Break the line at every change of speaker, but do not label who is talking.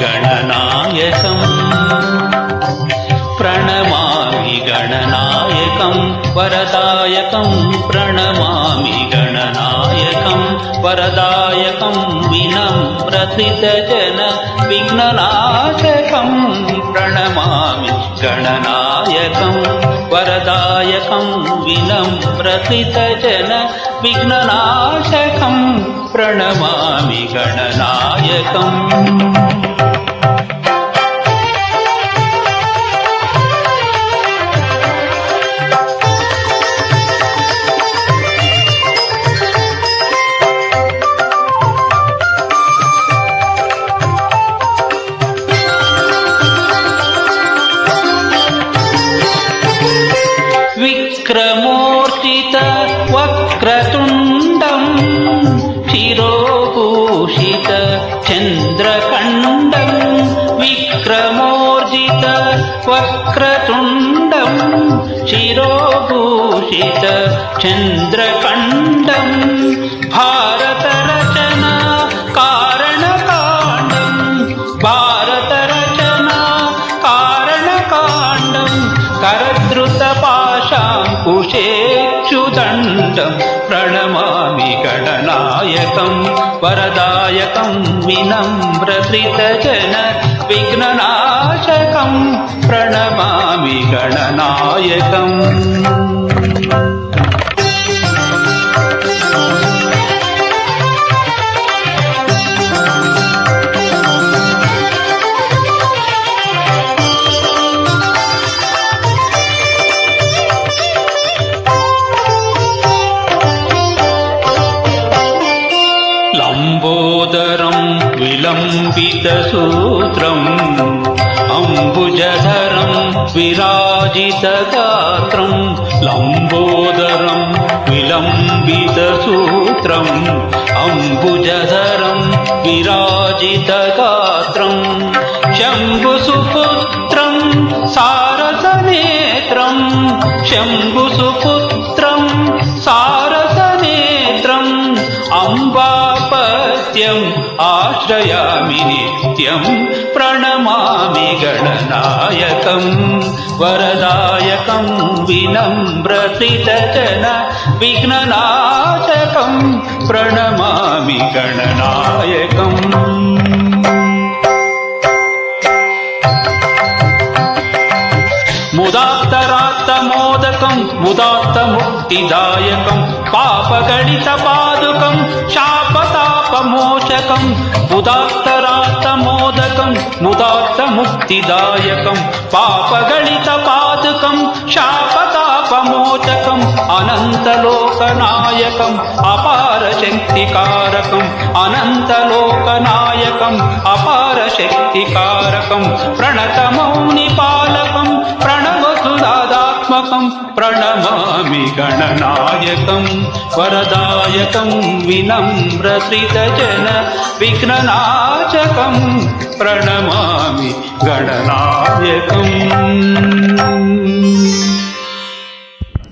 गणनायकम् प्रणमामि गणनायकं वरदायकं प्रणमामि गणनायकं वरदायकं विनम्रथितजन विघ्ननाशकं प्रणमामि गणनायकं वरदायकं विनम्रथितजन विघ्ननाशकं प्रणमामि गणनायकम् विक्रमोर्चित वक्रतुण्डं शिरोभूषित चन्द्रखण्डं विक्रमोर्जित वक्रतुण्डं शिरोभूषित चन्द्रखण्डं भारतरचना कारणकाण्डं भारतरचना कारणकाण्डं करद्रुतपाशाङ्कुशेक्षुदण्डं प्रणमामि गणनायकं वरदायकं विनम्रधृतजन विघ्ननाशकं प्रणमामि गणनायकम् लम्बोदरं विलम्बितसूत्रम् अम्बुजधरं विराजितगात्रं लम्बोदरं विलम्बितसूत्रम् अम्बुजधरं विराजितगात्रं शम्भुसुपुत्रं सारसनेत्रं शम्भुसुपुत्रं सारसनेत्रम् अम्बापत्यम् आश्रयामि नित्यं प्रणमामि गणनायकं वरदायकं विनम्रथितजन विघ्ननाशकं प्रणमामि गणनायकम् मुदात्तरात्तमोदकं मुदात्तमुक्तिदायकं पापगणितपादुकं शापतापमोचकं मुदात्तरात्तमोदकं मुदात्तमुक्तिदायकं पापगणितपादुकं शापतापमोचकम् अनन्तलोकनायकम् अपारशक्तिकारकम् अनन्तलोकनायकम् अपारशक्तिकारकं प्रणतमौनिपालकं प्रणवसुदादात्मकं प्रणमामि गणनायकं वरदायकं विनम्रधृतजन विघ्ननाशकं प्रणमामि गणनायकम्